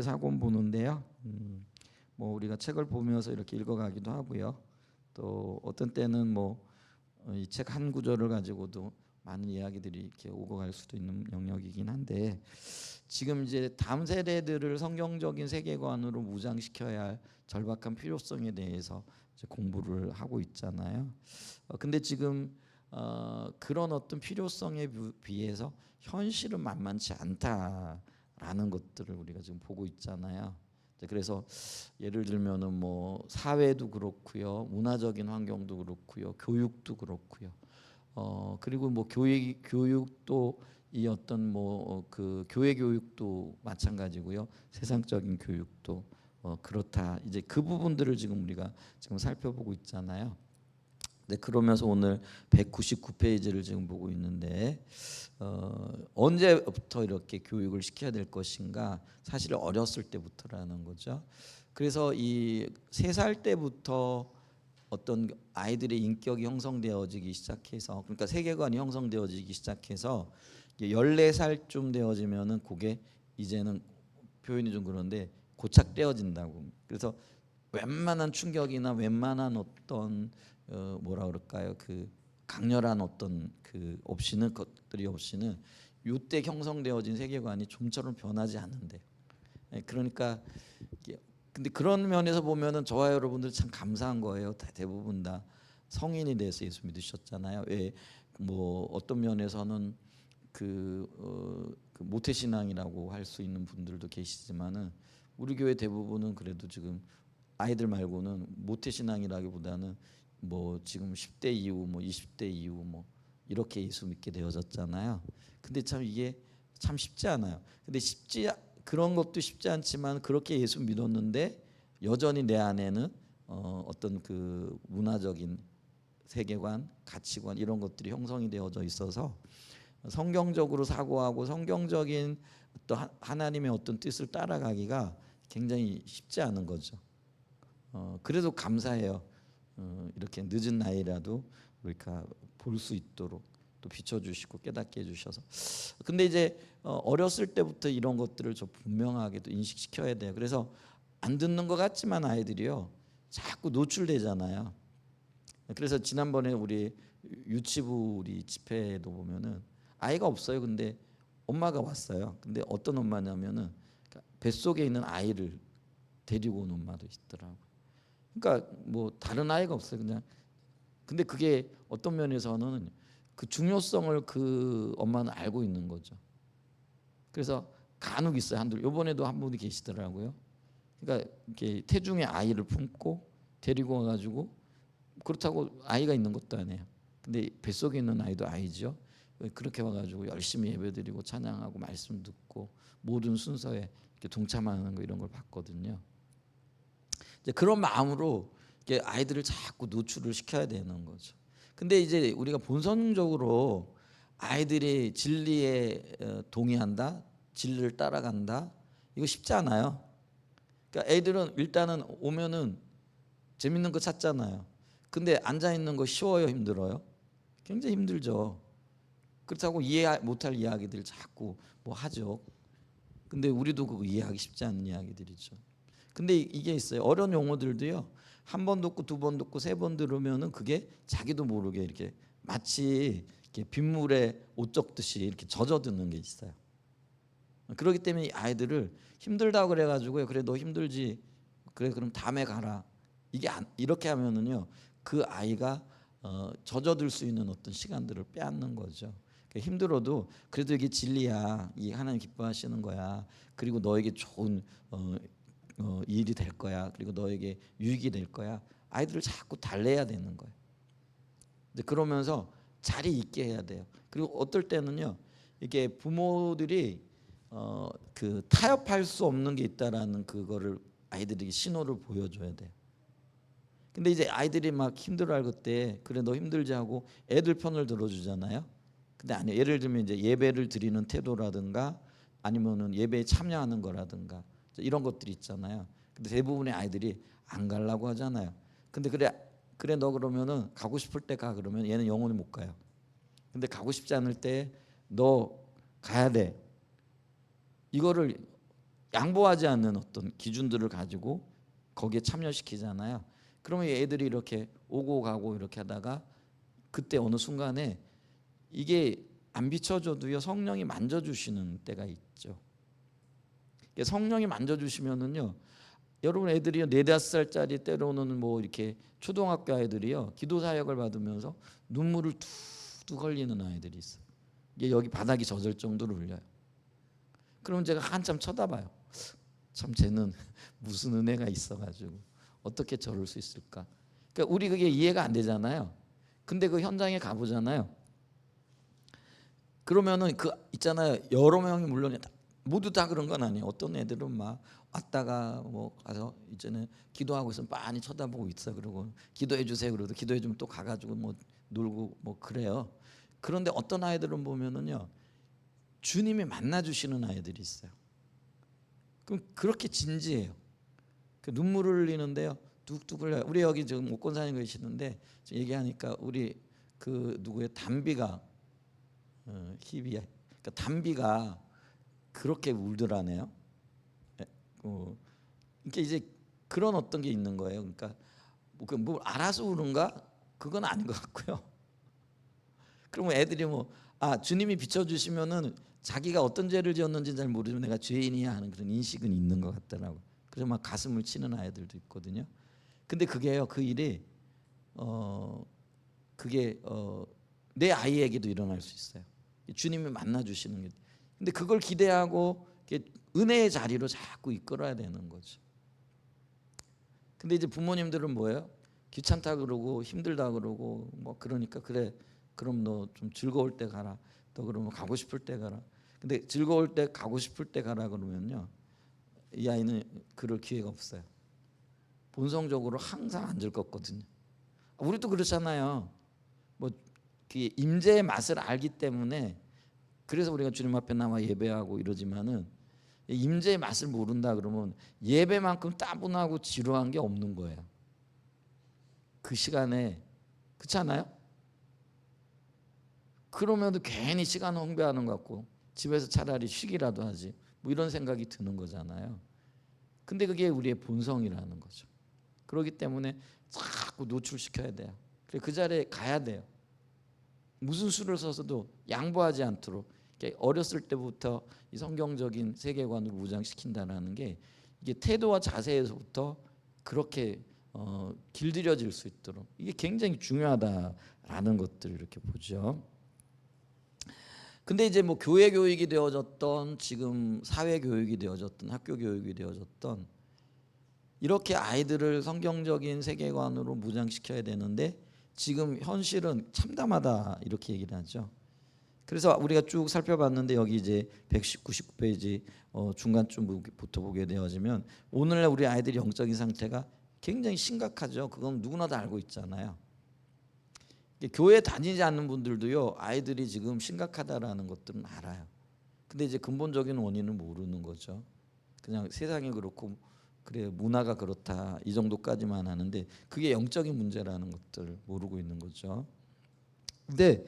사권 보는데요. 뭐 우리가 책을 보면서 이렇게 읽어가기도 하고요. 또 어떤 때는 뭐 이 책 한 구절을 가지고도 많은 이야기들이 이렇게 오고 갈 수도 있는 영역이긴 한데, 지금 이제 다음 세대들을 성경적인 세계관으로 무장시켜야 할 절박한 필요성에 대해서 이제 공부를 하고 있잖아요. 근데 지금 그런 어떤 필요성에 비해서 현실은 만만치 않다라는 것들을 우리가 지금 보고 있잖아요. 그래서 예를 들면은 뭐 사회도 그렇고요, 문화적인 환경도 그렇고요, 교육도 그렇고요. 그리고 뭐 교육도 이 어떤 뭐 그 교회 교육도 마찬가지고요, 세상적인 교육도 그렇다. 이제 그 부분들을 지금 우리가 지금 살펴보고 있잖아요. 네, 그러면서 오늘 199페이지를 지금 보고 있는데, 언제부터 이렇게 교육을 시켜야 될 것인가? 사실 어렸을 때부터라는 거죠. 그래서 이 3살 때부터 어떤 아이들의 인격이 형성되어지기 시작해서, 그러니까 세계관이 형성되어지기 시작해서 14살쯤 되어지면은 그게 이제는, 표현이 좀 그런데, 고착되어진다고. 그래서 웬만한 충격이나 웬만한 어떤 뭐라 그럴까요? 그 강렬한 어떤 그 없이는, 것들이 없이는 이때 형성되어진 세계관이 좀처럼 변하지 않는데. 그러니까 근데 그런 면에서 보면은 저와 여러분들 참 감사한 거예요. 대부분 다 성인이 돼서 예수 믿으셨잖아요. 왜 뭐 어떤 면에서는 그 모태신앙이라고 할 수 있는 분들도 계시지만은, 우리 교회 대부분은 그래도 지금 아이들 말고는 모태신앙이라기보다는 뭐 지금 10대 이후 뭐 20대 이후 뭐 이렇게 예수 믿게 되어졌잖아요. 근데 참 이게 참 쉽지 않아요. 근데 그런 것도 쉽지 않지만, 그렇게 예수 믿었는데 여전히 내 안에는 어떤 그 문화적인 세계관, 가치관, 이런 것들이 형성이 되어져 있어서 성경적으로 사고하고 성경적인 또 하나님의 어떤 뜻을 따라가기가 굉장히 쉽지 않은 거죠. 그래도 감사해요. 이렇게 늦은 나이라도 우리가 볼 수 있도록 또 비춰주시고 깨닫게 해주셔서. 근데 이제 어렸을 때부터 이런 것들을 좀 분명하게 또 인식시켜야 돼요. 그래서 안 듣는 것 같지만 아이들이요, 자꾸 노출되잖아요. 그래서 지난번에 우리 유치부 우리 집회도 보면은 아이가 없어요. 근데 엄마가 왔어요. 근데 어떤 엄마냐면은 뱃속에 있는 아이를 데리고 온 엄마도 있더라고요. 그러니까 뭐 다른 아이가 없어요. 그냥. 근데 그게 어떤 면에서는 그 중요성을 그 엄마는 알고 있는 거죠. 그래서 간혹 있어요. 한둘. 이번에도 한 분이 계시더라고요. 그러니까 이렇게 태중에 아이를 품고 데리고 와가지고, 그렇다고 아이가 있는 것도 아니에요. 근데 뱃속에 있는 아이도 아이죠. 그렇게 와가지고 열심히 예배드리고 찬양하고 말씀 듣고 모든 순서에 이렇게 동참하는 거, 이런 걸 봤거든요. 이제 그런 마음으로 아이들을 자꾸 노출을 시켜야 되는 거죠. 근데 이제 우리가 본성적으로 아이들이 진리에 동의한다, 진리를 따라간다, 이거 쉽지 않아요. 그러니까 애들은 일단은 오면은 재밌는 거 찾잖아요. 근데 앉아 있는 거 쉬워요, 힘들어요? 굉장히 힘들죠. 그렇다고 이해 못할 이야기들 자꾸 뭐 하죠. 근데 우리도 그거 이해하기 쉽지 않은 이야기들이죠. 근데 이게 있어요. 어려운 용어들도요, 한 번 듣고 두 번 듣고 세 번 들으면은 그게 자기도 모르게 이렇게 마치 이렇게 빗물에 옷 젖듯이 이렇게 젖어드는 게 있어요. 그렇기 때문에 아이들을 힘들다고 그래가지고요, 그래 너 힘들지, 그래 그럼 다음에 가라, 이게 이렇게 하면은요, 그 아이가 젖어들 수 있는 어떤 시간들을 빼앗는 거죠. 힘들어도 그래도 이게 진리야, 이 하나님 기뻐하시는 거야, 그리고 너에게 좋은 일이 될 거야, 그리고 너에게 유익이 될 거야, 아이들을 자꾸 달래야 되는 거예요. 근데 그러면서 자리 있게 해야 돼요. 그리고 어떨 때는요, 이게 부모들이 그 타협할 수 없는 게 있다라는 그거를 아이들에게 신호를 보여줘야 돼요. 근데 이제 아이들이 막 힘들어할 그때, 그래 너 힘들지 하고 애들 편을 들어주잖아요. 근데 아니요. 예를 들면 이제 예배를 드리는 태도라든가 아니면은 예배에 참여하는 거라든가 이런 것들이 있잖아요. 근데 대부분의 아이들이 안 가려고 하잖아요. 근데 그래 너 그러면은 가고 싶을 때 가, 그러면 얘는 영원히 못 가요. 근데 가고 싶지 않을 때 너 가야 돼, 이거를 양보하지 않는 어떤 기준들을 가지고 거기에 참여시키잖아요. 그러면 애들이 이렇게 오고 가고 이렇게 하다가 그때 어느 순간에 이게 안 비춰줘도요 성령이 만져주시는 때가 있죠. 성령이 만져주시면은요, 여러분 애들이요 4-5살짜리 때로는 뭐 이렇게 초등학교 아이들이요 기도 사역을 받으면서 눈물을 툭툭 흘리는 아이들이 있어요. 이게 여기 바닥이 젖을 정도로 흘려요. 그럼 제가 한참 쳐다봐요. 참 쟤는 무슨 은혜가 있어가지고 어떻게 저럴 수 있을까? 그러니까 우리 그게 이해가 안 되잖아요. 근데 그 현장에 가보잖아요. 그러면은 그 있잖아요. 여러 명이 물론 모두 다 그런 건 아니에요. 어떤 애들은 막 왔다가 뭐 가서 이제는 기도하고 있으면 빤히 쳐다보고 있어. 그러고 기도해 주세요. 그러도 기도해 주면 또 가가지고 뭐 놀고 뭐 그래요. 그런데 어떤 아이들은 보면은요 주님이 만나 주시는 아이들이 있어요. 그럼 그렇게 진지해요. 그 눈물을 흘리는데요. 뚝뚝 흘려요. 우리 여기 지금 옥권사님 계시는데 얘기하니까 우리 그 누구의 담비가 희비야. 그러니까 담비가 그렇게 울더라네요. 그러니까 이제 그런 어떤 게 있는 거예요. 그러니까 뭐 알아서 우는가? 그건 아닌 것 같고요. 그러면 애들이 뭐 주님이 비춰주시면은 자기가 어떤 죄를 지었는지 잘 모르지만 내가 죄인이야 하는 그런 인식은 있는 것 같더라고. 그래서 막 가슴을 치는 아이들도 있거든요. 근데 그게요 그 일이 그게 내 아이에게도 일어날 수 있어요. 주님이 만나 주시는 게. 근데 그걸 기대하고 은혜의 자리로 자꾸 이끌어야 되는 거죠. 근데 이제 부모님들은 뭐예요? 귀찮다 그러고 힘들다 그러고 뭐 그러니까 그래 그럼 너 좀 즐거울 때 가라. 또 그러면 가고 싶을 때 가라. 근데 즐거울 때 가고 싶을 때 가라 그러면요 이 아이는 그럴 기회가 없어요. 본성적으로 항상 앉을 거거든요. 우리도 그렇잖아요. 뭐 임재의 맛을 알기 때문에 그래서 우리가 주님 앞에 나와 예배하고 이러지만은 임재의 맛을 모른다 그러면 예배만큼 따분하고 지루한 게 없는 거예요. 그 시간에 그렇지 않아요? 그러면도 괜히 시간 낭비하는 것 같고 집에서 차라리 쉬기라도 하지 뭐 이런 생각이 드는 거잖아요. 근데 그게 우리의 본성이라는 거죠. 그렇기 때문에 자꾸 노출시켜야 돼요. 그 자리에 가야 돼요. 무슨 수를 써서도 양보하지 않도록 어렸을 때부터 이 성경적인 세계관을 무장시킨다는 게 이게 태도와 자세에서부터 그렇게 길들여질 수 있도록 이게 굉장히 중요하다라는 것들을 이렇게 보죠. 근데 이제 뭐 교회 교육이 되어졌던 지금 사회 교육이 되어졌던 학교 교육이 되어졌던 이렇게 아이들을 성경적인 세계관으로 무장시켜야 되는데 지금 현실은 참담하다 이렇게 얘기를 하죠. 그래서 우리가 쭉 살펴봤는데 여기 이제 119페이지 중간쯤부터 보게 되어지면 오늘날 우리 아이들의 영적인 상태가 굉장히 심각하죠. 그건 누구나 다 알고 있잖아요. 교회 다니지 않는 분들도요 아이들이 지금 심각하다라는 것들은 알아요. 근데 이제 근본적인 원인은 모르는 거죠. 그냥 세상이 그렇고 그래 문화가 그렇다 이 정도까지만 하는데 그게 영적인 문제라는 것들을 모르고 있는 거죠. 근데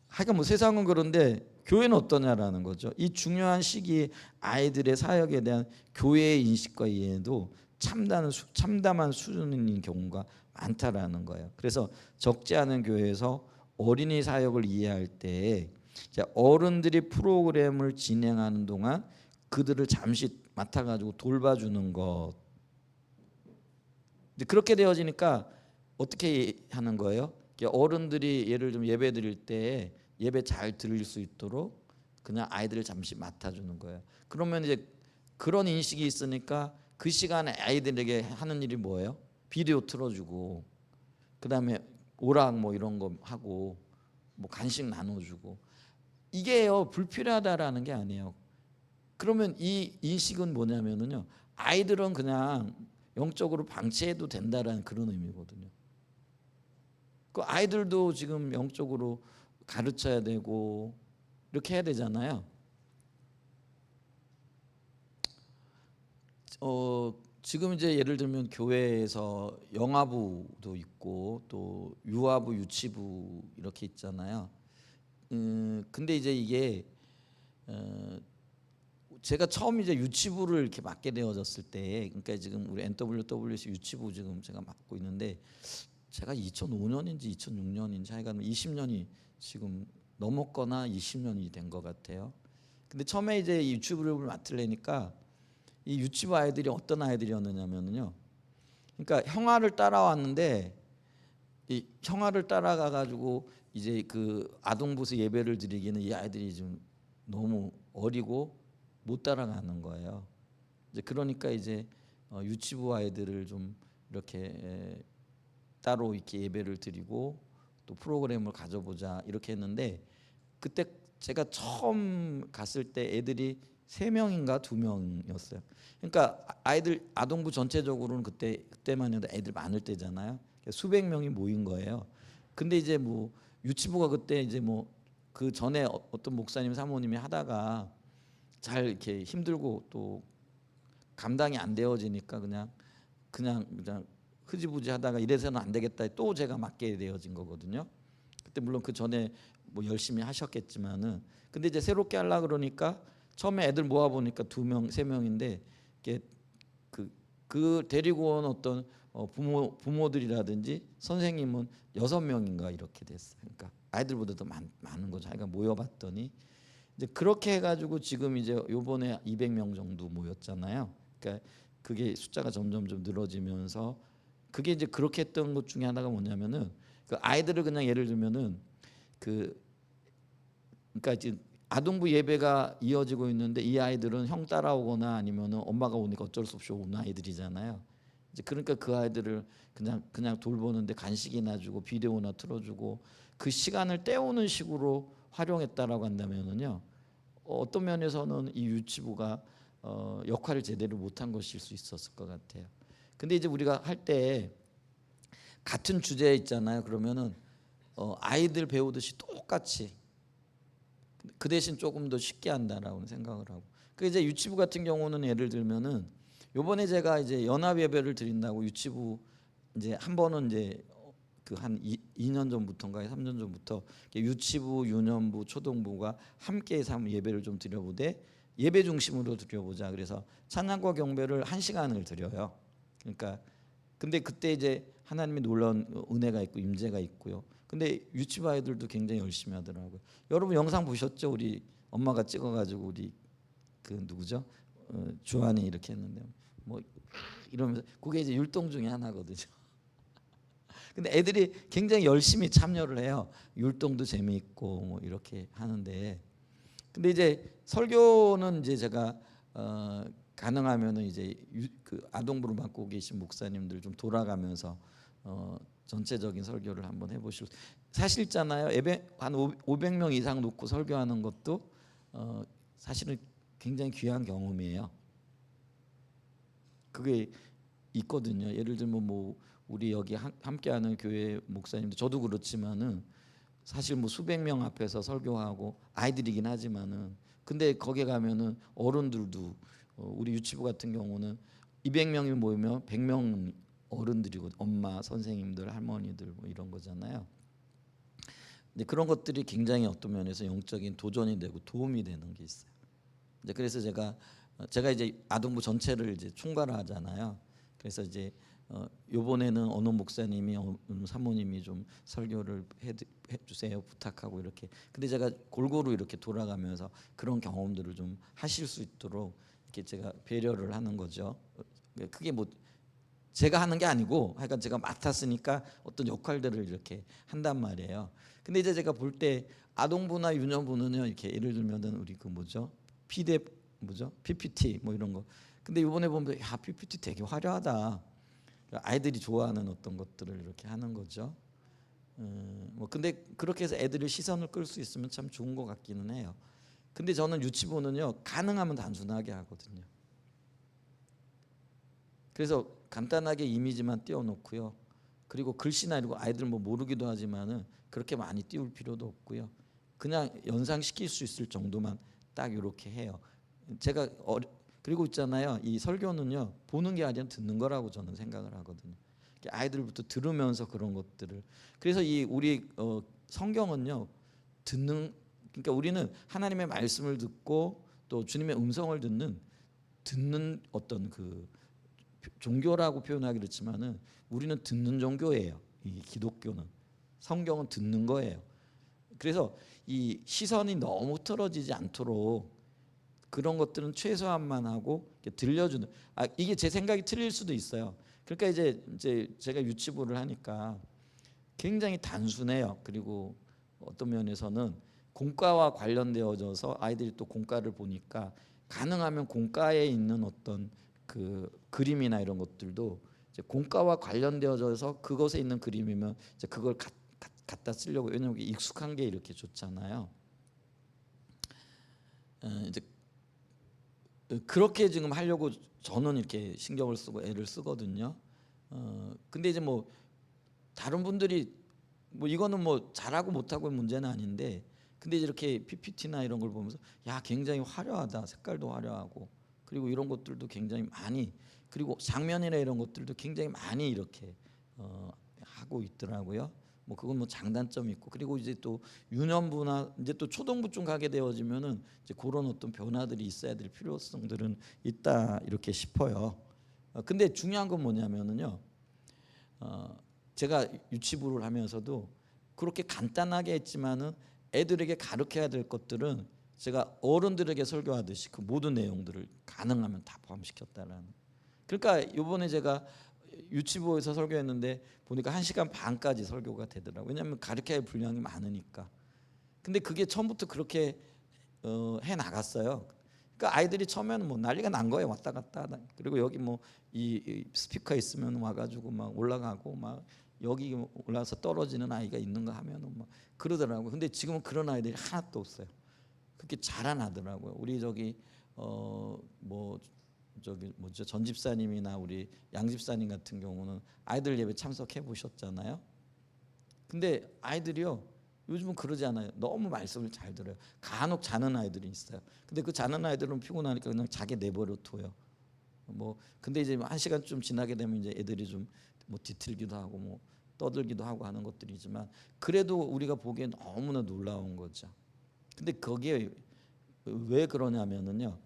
하여간 뭐 세상은 그런데 교회는 어떠냐라는 거죠. 이 중요한 시기에 아이들의 사역에 대한 교회의 인식과 이해도 참담한 수준인 경우가 많다라는 거예요. 그래서 적지 않은 교회에서 어린이 사역을 이해할 때 어른들이 프로그램을 진행하는 동안 그들을 잠시 맡아가지고 돌봐주는 것. 그렇게 되어지니까 어떻게 하는 거예요? 어른들이 예를 좀 예배 드릴 때 예배 잘 드릴 수 있도록 그냥 아이들을 잠시 맡아주는 거예요. 그러면 이제 그런 인식이 있으니까 그 시간에 아이들에게 하는 일이 뭐예요? 비디오 틀어주고 그다음에 오락 뭐 이런 거 하고 뭐 간식 나눠주고 이게요 불필요하다라는 게 아니에요. 그러면 이 인식은 뭐냐면은요 아이들은 그냥 영적으로 방치해도 된다라는 그런 의미거든요. 그 아이들도 지금 영적으로 가르쳐야 되고 이렇게 해야 되잖아요. 지금 이제 예를 들면 교회에서 영아부도 있고 또 유아부, 유치부 이렇게 있잖아요. 근데 이제 이게 제가 처음 이제 유치부를 이렇게 맡게 되어졌을 때, 그러니까 지금 우리 NWWC 유치부 지금 제가 맡고 있는데, 제가 2005년인지 2006년인지 하여간 20년이 지금 넘었거나 20년이 된 것 같아요. 근데 처음에 이제 이 유치부를 맡으려니까 이 유치부 아이들이 어떤 아이들이었느냐면요. 그러니까 형아를 따라왔는데 이 형아를 따라가 가지고 이제 그 아동부스 예배를 드리기는 이 아이들이 좀 너무 어리고 못 따라가는 거예요. 이제 그러니까 이제 유치부 아이들을 좀 이렇게 따로 이렇게 예배를 드리고 또 프로그램을 가져보자 이렇게 했는데, 그때 제가 처음 갔을 때 애들이 3명인가 2명이었어요. 그러니까 아이들 아동부 전체적으로는 그때만 해도 애들 많을 때잖아요. 수백 명이 모인 거예요. 근데 이제 뭐 유치부가 그때 이제 뭐 그 전에 어떤 목사님 사모님이 하다가 잘 이렇게 힘들고 또 감당이 안 되어지니까 그냥 흐지부지 하다가 이래서는 안 되겠다, 또 제가 맡게 되어진 거거든요. 그때 물론 그 전에 뭐 열심히 하셨겠지만은, 근데 이제 새롭게 하려 그러니까 처음에 애들 모아 보니까 2명, 3명인데 이게 그 데리고 온 어떤 부모들이라든지 선생님은 6명인가 이렇게 됐어요. 그러니까 아이들보다도 많은 거죠. 그러니까 모여봤더니 이제 그렇게 해가지고 지금 이제 요번에 200명 정도 모였잖아요. 그러니까 그게 숫자가 점점 좀 늘어지면서, 그게 이제 그렇게 했던 것 중에 하나가 뭐냐면은 그 아이들을 그냥 예를 들면은 그 그러니까 이제 아동부 예배가 이어지고 있는데 이 아이들은 형 따라오거나 아니면은 엄마가 오니까 어쩔 수 없이 오는 아이들이잖아요. 이제 그러니까 그 아이들을 그냥 돌보는데 간식이나 주고 비데오나 틀어주고 그 시간을 때우는 식으로 활용했다라고 한다면은요, 어떤 면에서는 이 유치부가 역할을 제대로 못한 것일 수 있었을 것 같아요. 근데 이제 우리가 할 때 같은 주제 있잖아요. 그러면은 아이들 배우듯이 똑같이 그 대신 조금 더 쉽게 한다라고 생각을 하고, 그 이제 유치부 같은 경우는 예를 들면은 요번에 제가 이제 연합 예배를 드린다고 유치부 이제 한 번은 이제 그 한 2년 전부터인가 3년 전부터 유치부, 유년부, 초등부가 함께해서 한번 예배를 좀 드려보되 예배 중심으로 드려보자. 그래서 찬양과 경배를 1시간을 드려요. 그러니까 근데 그때 이제 하나님의 놀라운 은혜가 있고 임재가 있고요. 근데 유치부 아이들도 굉장히 열심히 하더라고요. 여러분 영상 보셨죠? 우리 엄마가 찍어가지고 우리 그 누구죠? 주한이 이렇게 했는데 뭐 이러면서 그게 이제 율동 중에 하나거든요. 근데 애들이 굉장히 열심히 참여를 해요. 율동도 재미있고 뭐 이렇게 하는데, 근데 이제 설교는 이제 제가 가능하면은 이제 그 아동부를 맡고 계신 목사님들 좀 돌아가면서 전체적인 설교를 한번 해보시고, 사실 있잖아요. 예배 한 500명 이상 놓고 설교하는 것도 사실은 굉장히 귀한 경험이에요. 그게 있거든요. 예를 들면 뭐 우리 여기 함께하는 교회 목사님들, 저도 그렇지만은 사실 뭐 수백 명 앞에서 설교하고 아이들이긴 하지만은, 근데 거기에 가면은 어른들도 우리 유치부 같은 경우는 200명이 모이면 100명 어른들이고 엄마, 선생님들, 할머니들 뭐 이런 거잖아요. 근데 그런 것들이 굉장히 어떤 면에서 영적인 도전이 되고 도움이 되는 게 있어요. 이제 그래서 제가 이제 아동부 전체를 이제 총괄하잖아요. 그래서 이제 요번에는 어느 목사님이 어느 사모님이 좀 설교를 해주세요 부탁하고 이렇게. 근데 제가 골고루 이렇게 돌아가면서 그런 경험들을 좀 하실 수 있도록 이렇게 제가 배려를 하는 거죠. 그게 뭐 제가 하는 게 아니고 하여간 제가 맡았으니까 어떤 역할들을 이렇게 한단 말이에요. 근데 이제 제가 볼 때 아동부나 유년부는요, 이렇게 예를 들면은 우리 그 뭐죠? PPT 뭐 이런 거. 근데 이번에 보면 야, PPT 되게 화려하다. 아이들이 좋아하는 어떤 것들을 이렇게 하는 거죠. 뭐 근데 그렇게 해서 애들의 시선을 끌 수 있으면 참 좋은 것 같기는 해요. 근데 저는 유치부는요, 가능하면 단순하게 하거든요. 그래서 간단하게 이미지만 띄워놓고요. 그리고 글씨나 이런 거 아이들 뭐 모르기도 하지만은 그렇게 많이 띄울 필요도 없고요. 그냥 연상시킬 수 있을 정도만 딱 이렇게 해요. 제가 그리고 있잖아요. 이 설교는요, 보는 게 아니라 듣는 거라고 저는 생각을 하거든요. 아이들부터 들으면서 그런 것들을. 그래서 이 우리 성경은요, 그러니까 우리는 하나님의 말씀을 듣고 또 주님의 음성을 듣는 어떤 그 종교라고 표현하기 그렇지만은 우리는 듣는 종교예요. 이 기독교는 성경은 듣는 거예요. 그래서 이 시선이 너무 틀어지지 않도록 그런 것들은 최소한만 하고 들려주는. 이게 제 생각이 틀릴 수도 있어요. 그러니까 이제 제가 유치부를 하니까 굉장히 단순해요. 그리고 어떤 면에서는 공과와 관련되어져서 아이들이 또 공과를 보니까 가능하면 공과에 있는 어떤 그 그림이나 이런 것들도 이제 공과와 관련되어져서 그것에 있는 그림이면 이제 그걸 갖다 쓰려고. 왜냐하면 익숙한 게 이렇게 좋잖아요. 이제 그렇게 지금 하려고 저는 이렇게 신경을 쓰고 애를 쓰거든요. 근데 이제 뭐 다른 분들이 뭐 이거는 뭐 잘하고 못하고의 문제는 아닌데, 근데 이렇게 PPT나 이런 걸 보면서 야 굉장히 화려하다, 색깔도 화려하고, 그리고 이런 것들도 굉장히 많이, 그리고 장면이나 이런 것들도 굉장히 많이 이렇게 하고 있더라고요. 뭐 그건 뭐 장단점이 있고, 그리고 이제 또 유년부나 이제 또 초등부쯤 가게 되어지면은 이제 그런 어떤 변화들이 있어야 될 필요성들은 있다 이렇게 싶어요. 근데 중요한 건 뭐냐면은요. 제가 유치부를 하면서도 그렇게 간단하게 했지만은 애들에게 가르쳐야 될 것들은 제가 어른들에게 설교하듯이 그 모든 내용들을 가능하면 다 포함시켰다라는. 그러니까 이번에 제가 유치부에서 설교했는데 보니까 1시간 반까지 설교가 되더라고요. 왜냐하면 가르쳐야 할 분량이 많으니까. 근데 그게 처음부터 그렇게 해 나갔어요. 그러니까 아이들이 처음에는 뭐 난리가 난 거예요. 왔다 갔다 하다. 그리고 여기 뭐 이 스피커 있으면 와가지고 막 올라가고, 막 여기 올라서 떨어지는 아이가 있는가 하면은 막 그러더라고요. 근데 지금은 그런 아이들이 하나도 없어요. 그렇게 자라나더라고요. 우리 저기 뭐 저기 뭐죠, 전 집사님이나 우리 양 집사님 같은 경우는 아이들 예배 참석해 보셨잖아요. 근데 아이들이요 요즘은 그러지 않아요. 너무 말씀을 잘 들어요. 간혹 자는 아이들이 있어요. 근데 그 자는 아이들은 피곤하니까 그냥 자기 내버려 둬요. 뭐 근데 이제 1시간쯤 지나게 되면 이제 애들이 좀 뭐 뒤틀기도 하고 뭐 떠들기도 하고 하는 것들이지만, 그래도 우리가 보기에 너무나 놀라운 거죠. 근데 거기에 왜 그러냐면은요,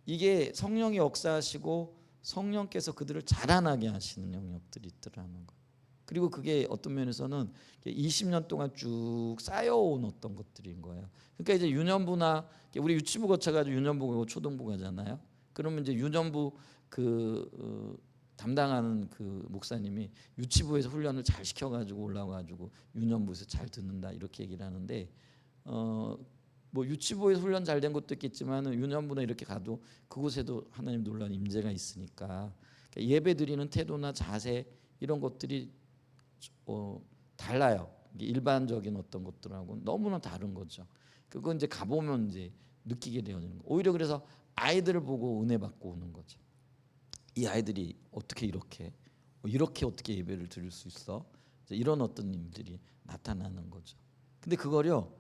이게 성령이 역사하시고 성령께서 그들을 자라나게 하시는 영역들이 있더라는 거예요. 그리고 그게 어떤 면에서는 20년 동안 쭉 쌓여온 어떤 것들인 거예요. 그러니까 이제 유년부나 우리 유치부 거쳐가지고 유년부고 초등부 가잖아요. 그러면 이제 유년부 담당하는 그 목사님이 유치부에서 훈련을 잘 시켜가지고 올라와가지고 유년부에서 잘 듣는다 이렇게 얘기를 하는데, 뭐 유치부에서 훈련 잘 된 것도 있겠지만 유년부나 이렇게 가도 그곳에도 하나님 놀라운 임재가 있으니까 그러니까 예배 드리는 태도나 자세 이런 것들이 달라요. 일반적인 어떤 것들하고 너무나 다른 거죠. 그건 이제 가보면 이제 느끼게 되어지는 거. 오히려 그래서 아이들을 보고 은혜 받고 오는 거죠. 이 아이들이 어떻게 이렇게 어떻게 예배를 드릴 수 있어? 이런 어떤 일들이 나타나는 거죠. 근데 그거요,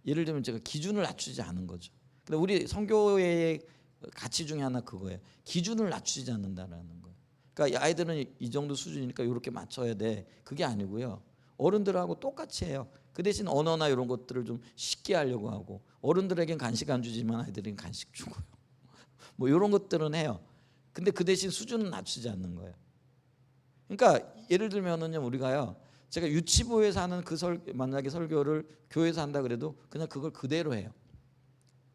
예를 들면 제가 기준을 낮추지 않은 거죠. 근데 우리 선교의 가치 중에 하나 그거예요. 기준을 낮추지 않는다라는 거예요. 그러니까 이 아이들은 이 정도 수준이니까 이렇게 맞춰야 돼. 그게 아니고요. 어른들하고 똑같이 해요. 그 대신 언어나 이런 것들을 좀 쉽게 하려고 하고, 어른들에겐 간식 안 주지만 아이들에겐 간식 주고요. 뭐 이런 것들은 해요. 근데 그 대신 수준은 낮추지 않는 거예요. 그러니까 예를 들면은요, 우리가요, 제가 유치부에서 하는 만약에 설교를 교회에서 한다 그래도 그냥 그걸 그대로 해요.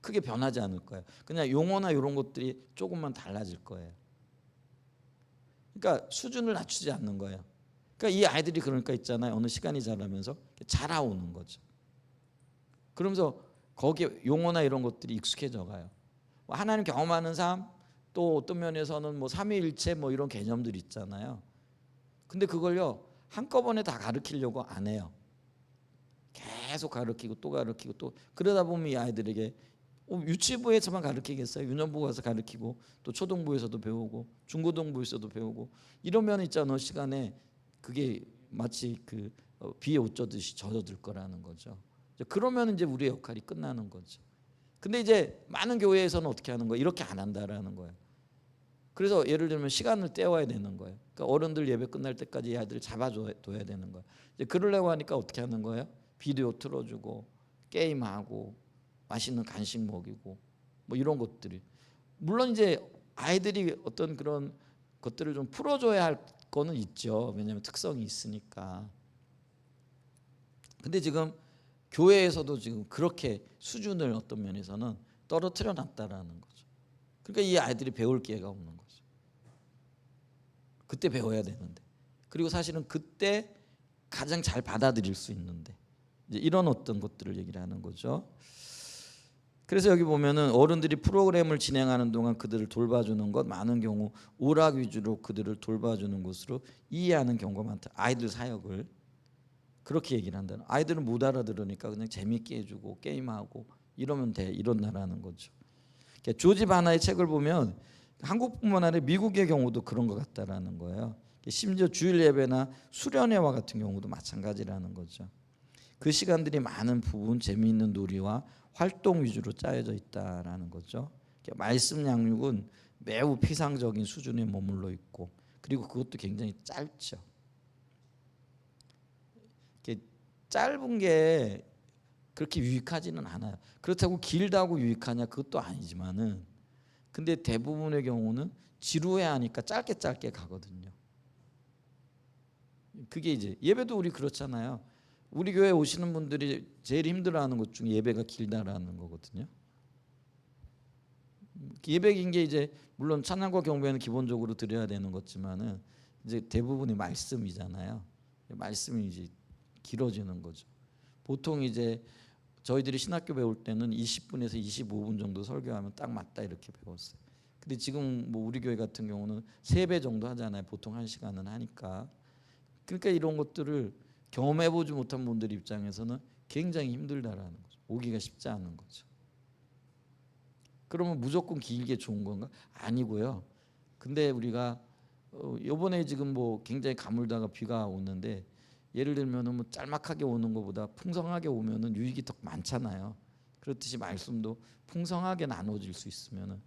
크게 변하지 않을 거예요. 그냥 용어나 이런 것들이 조금만 달라질 거예요. 그러니까 수준을 낮추지 않는 거예요. 그러니까 이 아이들이 그러니까 있잖아요. 어느 시간이 지나면서 자라오는 거죠. 그러면서 거기에 용어나 이런 것들이 익숙해져 가요. 하나님 경험하는 삶, 또 어떤 면에서는 뭐 삼위일체 뭐 이런 개념들이 있잖아요. 근데 그걸요 한꺼번에 다 가르치려고 안 해요. 계속 가르치고 또 가르치고 또 그러다 보면 이 아이들에게 유치부에서만 가르치겠어요? 유년부 가서 가르치고 또 초등부에서도 배우고 중고등부에서도 배우고 이러면 있잖아, 어느 시간에 그게 마치 그 비에 옷 젖듯이 젖어들 거라는 거죠. 그러면 이제 우리의 역할이 끝나는 거죠. 근데 이제 많은 교회에서는 어떻게 하는 거예요? 이렇게 안 한다라는 거예요. 그래서 예를 들면 시간을 때워야 되는 거예요. 그러니까 어른들 예배 끝날 때까지 이 아이들을 잡아둬야 되는 거예요. 이제 그러려고 하니까 어떻게 하는 거예요? 비디오 틀어주고 게임하고 맛있는 간식 먹이고 뭐 이런 것들이 물론 이제 아이들이 어떤 그런 것들을 좀 풀어줘야 할 거는 있죠. 왜냐하면 특성이 있으니까. 근데 지금 교회에서도 지금 그렇게 수준을 어떤 면에서는 떨어뜨려 놨다라는 거죠. 그러니까 이 아이들이 배울 기회가 없는 거죠. 그때 배워야 되는데. 그리고 사실은 그때 가장 잘 받아들일 수 있는데 이제 이런 어떤 것들을 얘기를 하는 거죠. 그래서 여기 보면은 어른들이 프로그램을 진행하는 동안 그들을 돌봐주는 것 많은 경우 오락 위주로 그들을 돌봐주는 것으로 이해하는 경우가 많다. 아이들 사역을 그렇게 얘기를 한다는. 아이들은 못 알아들으니까 그냥 재밌게 해주고 게임하고 이러면 돼. 이런다라는 거죠. 그러니까 조지 바나의 책을 보면 한국뿐만 아니라 미국의 경우도 그런 것 같다라는 거예요. 심지어 주일 예배나 수련회와 같은 경우도 마찬가지라는 거죠. 그 시간들이 많은 부분 재미있는 놀이와 활동 위주로 짜여져 있다라는 거죠. 말씀 양육은 매우 피상적인 수준에 머물러 있고 그리고 그것도 굉장히 짧죠. 짧은 게 그렇게 유익하지는 않아요. 그렇다고 길다고 유익하냐 그것도 아니지만은 근데 대부분의 경우는 지루해하니까 짧게 가거든요. 그게 이제 예배도 우리 그렇잖아요. 우리 교회 오시는 분들이 제일 힘들어하는 것 중에 예배가 길다라는 거거든요. 예배 긴 게 이제 물론 찬양과 경배는 기본적으로 드려야 되는 거지만은 이제 대부분이 말씀이잖아요. 말씀이 이제 길어지는 거죠. 보통 이제 저희들이 신학교 배울 때는 20분에서 25분 정도 설교하면 딱 맞다 이렇게 배웠어요. 근데 지금 뭐 우리 교회 같은 경우는 3배 정도 하잖아요. 보통 1시간은 하니까. 그러니까 이런 것들을 경험해보지 못한 분들 입장에서는 굉장히 힘들다라는 거죠. 오기가 쉽지 않은 거죠. 그러면 무조건 길게 좋은 건가? 아니고요. 근데 우리가 이번에 지금 뭐 굉장히 가물다가 비가 오는데 예를 들면은 뭐 짤막하게 오는 것보다 풍성하게 오면은 유익이 더 많잖아요. 그렇듯이 말씀도 풍성하게 나눠질 수 있으면은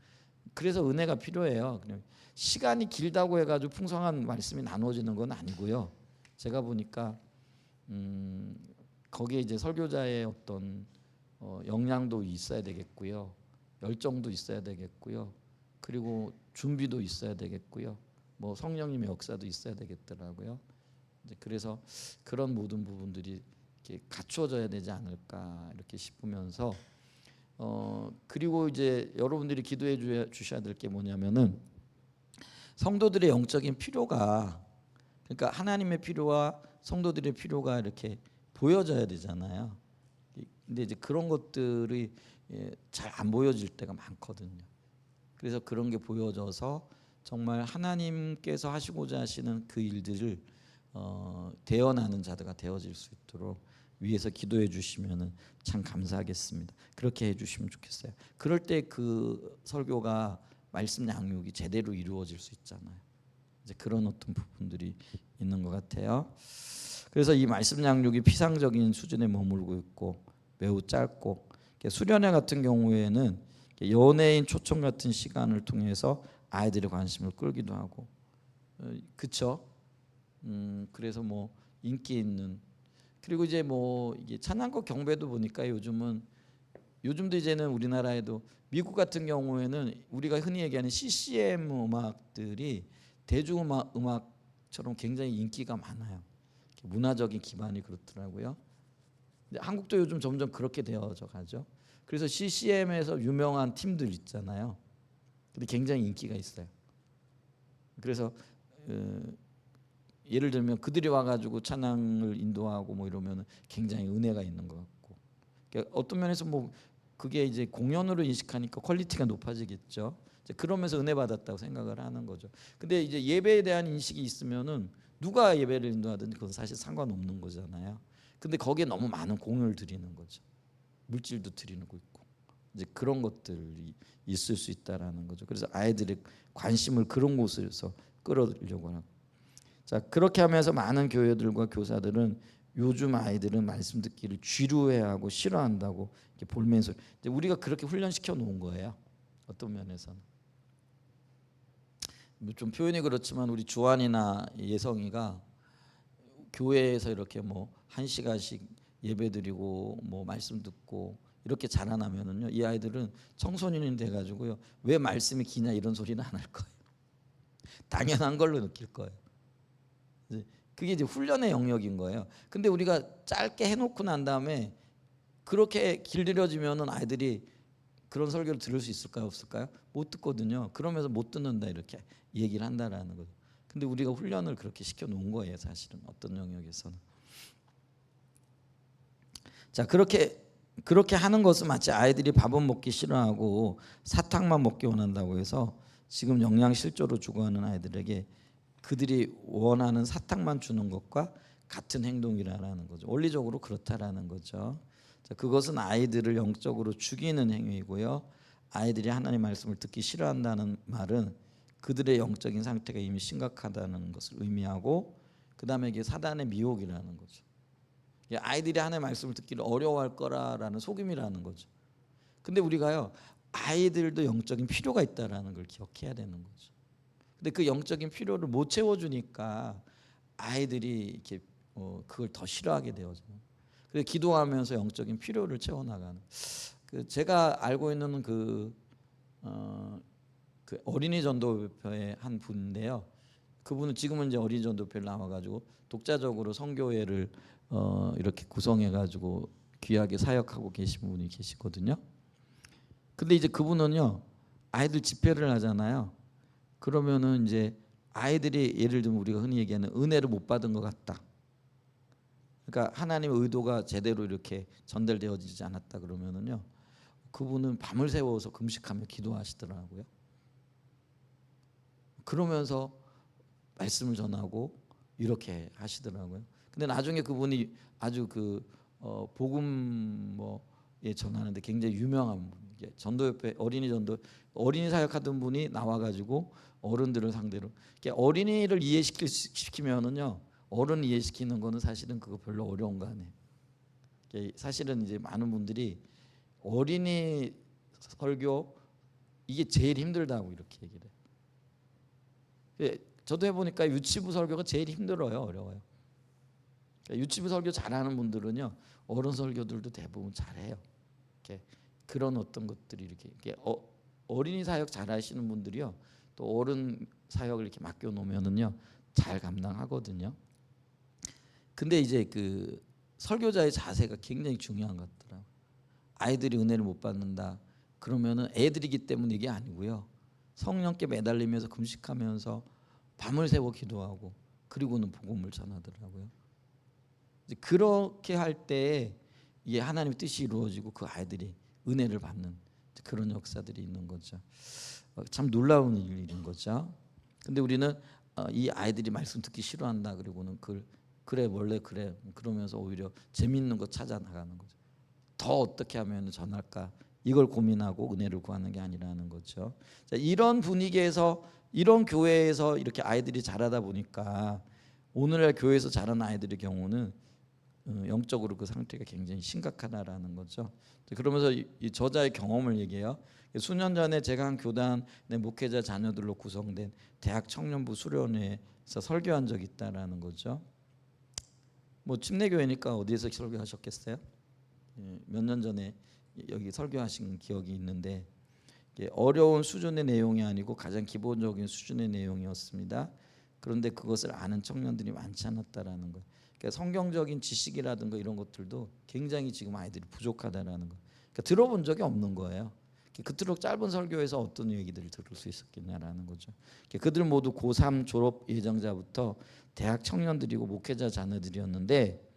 그래서 은혜가 필요해요. 그냥 시간이 길다고 해가지고 풍성한 말씀이 나눠지는 건 아니고요. 제가 보니까 거기에 이제 설교자의 어떤 역량도 있어야 되겠고요. 열정도 있어야 되겠고요. 그리고 준비도 있어야 되겠고요. 뭐 성령님의 역사도 있어야 되겠더라고요. 이제 그래서 그런 모든 부분들이 이렇게 갖추어져야 되지 않을까 이렇게 싶으면서 그리고 이제 여러분들이 기도해 주셔야 될 게 뭐냐면은 성도들의 영적인 필요가 그러니까 하나님의 필요와 성도들의 필요가 이렇게 보여져야 되잖아요. 근데 이제 그런 것들이 잘 안 보여질 때가 많거든요. 그래서 그런 게 보여져서 정말 하나님께서 하시고자 하시는 그 일들을 대언하는 자들가 되어질 수 있도록 위에서 기도해 주시면은 참 감사하겠습니다. 그렇게 해 주시면 좋겠어요. 그럴 때 그 설교가 말씀 양육이 제대로 이루어질 수 있잖아요. 이제 그런 어떤 부분들이 있는 것 같아요. 그래서 이 말씀 양육이 피상적인 수준에 머물고 있고 매우 짧고 수련회 같은 경우에는 연예인 초청 같은 시간을 통해서 아이들의 관심을 끌기도 하고 그쵸? 그래서 뭐 인기 있는 그리고 이제 뭐 이게 찬양과 경배도 보니까 요즘도 이제는 우리나라에도 미국 같은 경우에는 우리가 흔히 얘기하는 CCM 음악들이 대중음악처럼 굉장히 인기가 많아요. 문화적인 기반이 그렇더라고요. 근데 한국도 요즘 점점 그렇게 되어져 가죠. 그래서 CCM에서 유명한 팀들 있잖아요. 근데 굉장히 인기가 있어요. 그래서 예를 들면 그들이 와가지고 찬양을 인도하고 뭐 이러면 굉장히 은혜가 있는 것 같고 그러니까 어떤 면에서 뭐 그게 이제 공연으로 인식하니까 퀄리티가 높아지겠죠. 이제 그러면서 은혜 받았다고 생각을 하는 거죠. 근데 이제 예배에 대한 인식이 있으면은 누가 예배를 인도하든지 그건 사실 상관없는 거잖아요. 근데 거기에 너무 많은 공을 들이는 거죠. 물질도 드리는 거 있고 이제 그런 것들이 있을 수 있다라는 거죠. 그래서 아이들의 관심을 그런 곳에서 끌어들이려고 하고 자 그렇게 하면서 많은 교회들과 교사들은 요즘 아이들은 말씀 듣기를 지루해하고 싫어한다고 이렇게 볼면서 이제 우리가 그렇게 훈련시켜 놓은 거예요. 어떤 면에서는 좀 표현이 그렇지만 우리 주한이나 예성이가 교회에서 이렇게 뭐 1시간씩 예배드리고 뭐 말씀 듣고 이렇게 자라나면은요, 이 아이들은 청소년이 돼가지고요, 왜 말씀이 기냐 이런 소리는 안 할 거예요. 당연한 걸로 느낄 거예요. 그게 이제 훈련의 영역인 거예요. 근데 우리가 짧게 해놓고 난 다음에 그렇게 길들여지면은 아이들이 그런 설교를 들을 수 있을까요, 없을까요? 못 듣거든요. 그러면서 못 듣는다 이렇게 얘기를 한다라는 거죠. 근데 우리가 훈련을 그렇게 시켜 놓은 거예요, 사실은 어떤 영역에서는. 자, 그렇게 하는 것은 마치 아이들이 밥은 먹기 싫어하고 사탕만 먹기 원한다고 해서 지금 영양실조로 추구하는 아이들에게 그들이 원하는 사탕만 주는 것과 같은 행동이라는 거죠. 원리적으로 그렇다라는 거죠. 자, 그것은 아이들을 영적으로 죽이는 행위이고요. 아이들이 하나님 말씀을 듣기 싫어한다는 말은 그들의 영적인 상태가 이미 심각하다는 것을 의미하고, 그 다음에 이게 사단의 미혹이라는 거죠. 아이들이 하나님의 말씀을 듣기를 어려워할 거라는 속임이라는 거죠. 근데 우리가요, 아이들도 영적인 필요가 있다라는 걸 기억해야 되는 거죠. 근데 그 영적인 필요를 못 채워주니까 아이들이 이렇게 그걸 더 싫어하게 되어져요. 그래서 기도하면서 영적인 필요를 채워나가는. 제가 알고 있는 그 어린이 전도회의 한 분인데요. 그분은 지금은 이제 어린이 전도회를 나와가지고 독자적으로 선교회를 이렇게 구성해가지고 귀하게 사역하고 계신 분이 계시거든요. 근데 이제 그분은요, 아이들 집회를 하잖아요. 그러면은 이제 아이들이 예를 들면 우리가 흔히 얘기하는 은혜를 못 받은 것 같다. 그러니까 하나님의 의도가 제대로 이렇게 전달되어지지 않았다 그러면은요, 그분은 밤을 새워서 금식하며 기도하시더라고요. 그러면서 말씀을 전하고 이렇게 하시더라고요. 근데 나중에 그분이 아주 복음 뭐에 전하는데 굉장히 유명한 분, 전도협회 어린이 사역하던 분이 나와가지고 어른들을 상대로 어린이를 이해시키면은요, 어른 이해시키는 거는 사실은 그거 별로 어려운 거 아니에요. 사실은 이제 많은 분들이 어린이 설교 이게 제일 힘들다고 이렇게 얘기를 해요. 저도 해보니까 유치부 설교가 제일 힘들어요, 어려워요. 유치부 설교 잘하는 분들은요, 어른 설교들도 대부분 잘해요. 그런 어떤 것들이 이렇게 어린이 사역 잘하시는 분들이요, 또 어른 사역을 이렇게 맡겨 놓으면은요, 잘 감당하거든요. 근데 이제 그 설교자의 자세가 굉장히 중요한 것 같더라고요. 아이들이 은혜를 못 받는다 그러면은 애들이기 때문에 이게 아니고요, 성령께 매달리면서 금식하면서 밤을 새워 기도하고 그리고는 복음을 전하더라고요. 그렇게 할 때 이게 하나님의 뜻이 이루어지고 그 아이들이 은혜를 받는 그런 역사들이 있는 거죠. 참 놀라운 일인 거죠. 근데 우리는 이 아이들이 말씀 듣기 싫어한다 그리고는 그래 원래 그래 그러면서 오히려 재밌는 거 찾아 나가는 거죠. 더 어떻게 하면 전할까 이걸 고민하고 은혜를 구하는 게 아니라는 거죠. 자, 이런 분위기에서 이런 교회에서 이렇게 아이들이 자라다 보니까 오늘날 교회에서 자라는 아이들의 경우는 영적으로 그 상태가 굉장히 심각하다라는 거죠. 그러면서 이 저자의 경험을 얘기해요. 수년 전에 제가 한 교단 내 목회자 자녀들로 구성된 대학 청년부 수련회에서 설교한 적이 있다라는 거죠. 뭐 침례교회니까 어디에서 설교하셨겠어요? 몇 년 전에 여기 설교하신 기억이 있는데 어려운 수준의 내용이 아니고 가장 기본적인 수준의 내용이었습니다. 그런데 그것을 아는 청년들이 많지 않았다라는 거예요. 그러니까 성경적인 지식이라든가 이런 것들도 굉장히 지금 아이들이 부족하다라는 거. 그러니까 들어본 적이 없는 거예요. 그토록 짧은 설교에서 어떤 얘기들을 들을 수 있었겠냐라는 거죠. 그들 모두 고3 졸업 예정자부터 대학 청년들이고 목회자 자녀들이었는데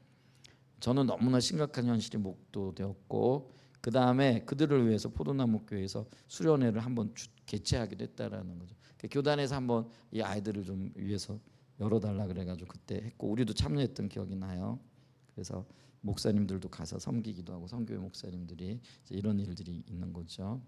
저는 너무나 심각한 현실이 목도되었고 그 다음에 그들을 위해서 포도나무 교회에서 수련회를 한번 개최하기도 했다라는 거죠. 교단에서 한번 이 아이들을 좀 위해서 열어달라 그래가지고 그때 했고 우리도 참여했던 기억이 나요. 그래서 목사님들도 가서 섬기기도 하고 선교회 목사님들이 이런 일들이 있는 거죠.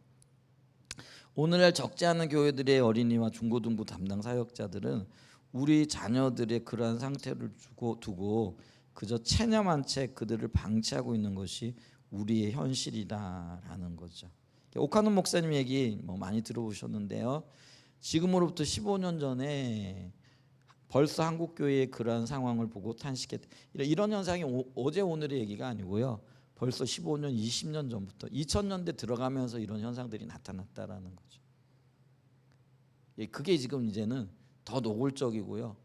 오늘날 적지 않은 교회들의 어린이와 중고등부 담당 사역자들은 우리 자녀들의 그러한 상태를 두고 그저 체념한 채 그들을 방치하고 있는 것이 우리의 현실이다라는 거죠. 오카노 목사님 얘기 많이 들어보셨는데요. 지금으로부터 15년 전에 벌써 한국 교회의 그러한 상황을 보고 탄식했다. 이런 현상이 어제 오늘의 얘기가 아니고요. 벌써 15년, 20년 전부터 2000년대 들어가면서 이런 현상들이 나타났다라는 거죠. 그게 지금 이제는 더 노골적이고요.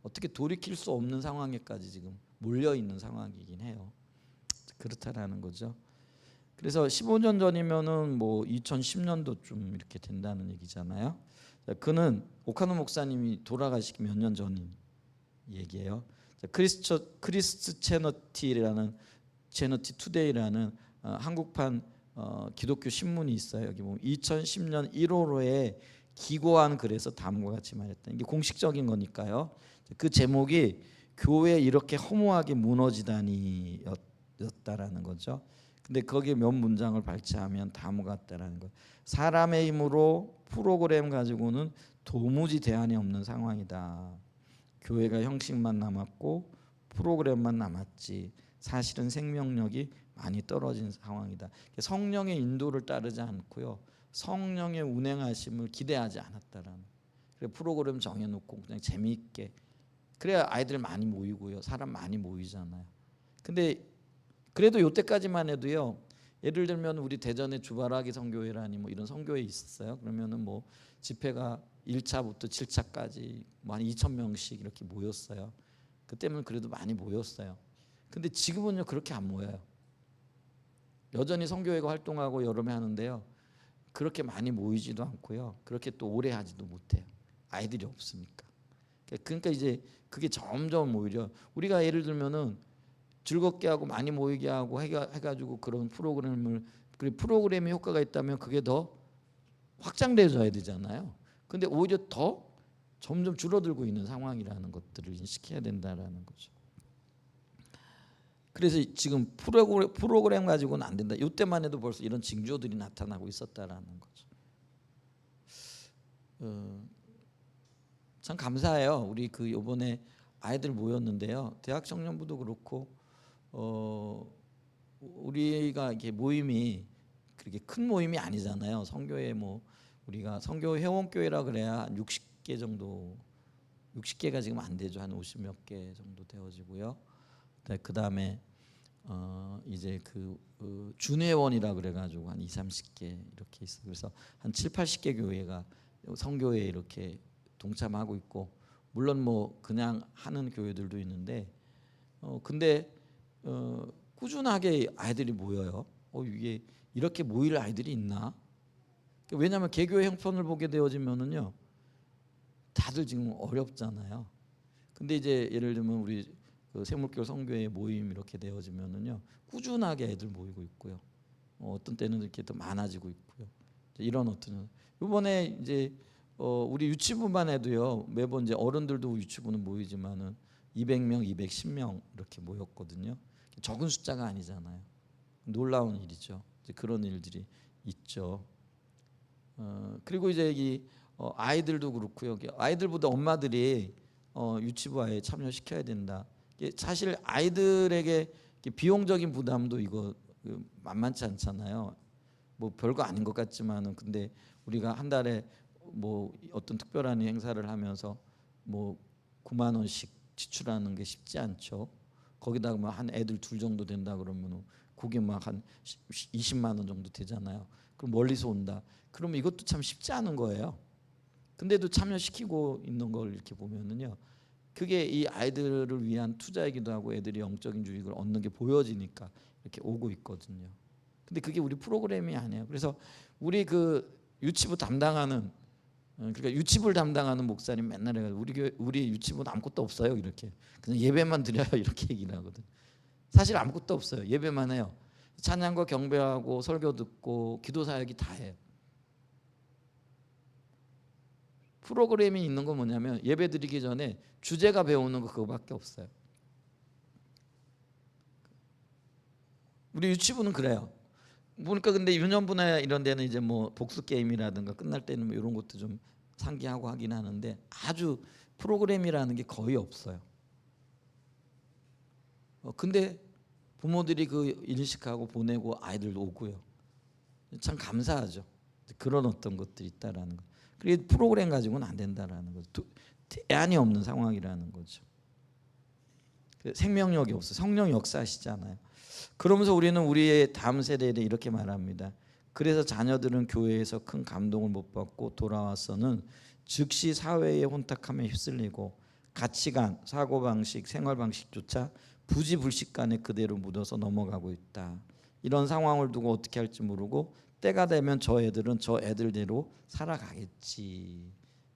어떻게 돌이킬 수 없는 상황에까지 지금 몰려 있는 상황이긴 해요. 그렇다라는 거죠. 그래서 15년 전이면은 뭐 2010년도쯤 이렇게 된다는 얘기잖아요. 그는 오카노 목사님이 돌아가시기 몇 년 전인 얘기예요. 크리스트 채너티 투데이라는 한국판 기독교 신문이 있어요. 여기 보면 2010년 1월호에 기고한 글에서 다음과 같이 말했다. 이게 공식적인 거니까요. 그 제목이 교회 이렇게 허무하게 무너지다니였다라는 거죠. 근데 거기에 몇 문장을 발췌하면 다음과 같다라는 거. 사람의 힘으로 프로그램 가지고는 도무지 대안이 없는 상황이다. 교회가 형식만 남았고 프로그램만 남았지 사실은 생명력이 많이 떨어진 상황이다. 성령의 인도를 따르지 않고요. 성령의 운행하심을 기대하지 않았다라는. 그래 프로그램 정해놓고 그냥 재미있게 그래야 아이들 많이 모이고요. 사람 많이 모이잖아요. 근데 그래도 요때까지만 해도요. 예를 들면 우리 대전의 주바라기 성교회라니 뭐 이런 성교회 있었어요. 그러면은 뭐 집회가 1차부터 7차까지 뭐 한 2,000명씩 이렇게 모였어요. 그때는 그래도 많이 모였어요. 근데 지금은요 그렇게 안 모여요. 여전히 성교회가 활동하고 여름에 하는데요. 그렇게 많이 모이지도 않고요. 그렇게 또 오래 하지도 못해요. 아이들이 없으니까. 그러니까 이제 그게 점점 오히려 우리가 예를 들면은 즐겁게 하고 많이 모이게 하고 해가지고 그런 프로그램이 효과가 있다면 그게 더 확장돼져야 되잖아요. 근데 오히려 더 점점 줄어들고 있는 상황이라는 것들을 인식해야 된다라는 거죠. 그래서 지금 프로그램 가지고는 안 된다. 이때만 해도 벌써 이런 징조들이 나타나고 있었다라는 거죠. 참 감사해요. 우리 그 이번에 아이들 모였는데요. 대학 청년부도 그렇고 우리가 이렇게 모임이 그렇게 큰 모임이 아니잖아요. 성교회 뭐 우리가 성교 회원교회라 그래야 한 60개 정도 60개가 지금 안 되죠. 한 50몇 개 정도 되어지고요. 그다음에 이제 준회원이라 그래가지고 한 20-30개 이렇게 있어요. 그래서 한 7-80개 교회가 성교회에 이렇게 동참하고 있고 물론 뭐 그냥 하는 교회들도 있는데 근데 꾸준하게 아이들이 모여요. 이게 이렇게 모일 아이들이 있나? 왜냐하면 개교의 형편을 보게 되어지면은요, 다들 지금 어렵잖아요. 근데 이제 예를 들면 우리 세물교 성교회 모임 이렇게 되어지면은요, 꾸준하게 애들 모이고 있고요. 어떤 때는 이렇게 더 많아지고 있고요. 이런 이번에 이제 우리 유치부만 해도요, 매번 이제 어른들도 유치부는 모이지만은 200명, 210명 이렇게 모였거든요. 적은 숫자가 아니잖아요. 놀라운 일이죠. 이제 그런 일들이 있죠. 그리고 이제 이 아이들도 그렇고요. 아이들보다 엄마들이 유치부에 참여시켜야 된다. 사실 아이들에게 비용적인 부담도 이거 만만치 않잖아요. 뭐 별거 아닌 것 같지만은 근데 우리가 한 달에 뭐 어떤 특별한 행사를 하면서 뭐 9만 원씩 지출하는 게 쉽지 않죠. 거기다가 뭐 한 애들 둘 정도 된다 그러면 그게 막 한 20만 원 정도 되잖아요. 그럼 멀리서 온다. 그러면 이것도 참 쉽지 않은 거예요. 근데도 참여시키고 있는 걸 이렇게 보면은요. 그게 이 아이들을 위한 투자이기도 하고 애들이 영적인 유익을 얻는 게 보여지니까 이렇게 오고 있거든요. 근데 그게 우리 프로그램이 아니에요. 그래서 우리 유치부 담당하는 그러니까 유치부를 담당하는 목사님 맨날 해가지고 우리 유치부는 아무것도 없어요. 이렇게 그냥 예배만 드려요. 이렇게 얘기를 하거든. 사실 아무것도 없어요. 예배만 해요. 찬양과 경배하고 설교 듣고 기도 사역이 다 해요. 프로그램이 있는 건 뭐냐면 예배 드리기 전에 주제가 배우는 거 그거밖에 없어요. 우리 유치부는 그래요. 보니까 근데 유년부나 이런 데는 이제 뭐 복수 게임이라든가 끝날 때는 뭐 이런 것도 좀 상기하고 하긴 하는데 아주 프로그램이라는 게 거의 없어요. 근데 부모들이 인식하고 보내고 아이들도 오고요. 참 감사하죠. 그런 어떤 것들이 있다라는 거. 그게 프로그램 가지고는 안 된다라는 거죠. 대안이 없는 상황이라는 거죠. 생명력이 없어. 성령 역사하시잖아요. 그러면서 우리는 우리의 다음 세대에 이렇게 말합니다. 그래서 자녀들은 교회에서 큰 감동을 못 받고 돌아와서는 즉시 사회의 혼탁함에 휩쓸리고 가치관, 사고방식, 생활방식조차 부지불식간에 그대로 묻어서 넘어가고 있다. 이런 상황을 두고 어떻게 할지 모르고 때가 되면 저 애들은 저 애들대로 살아가겠지.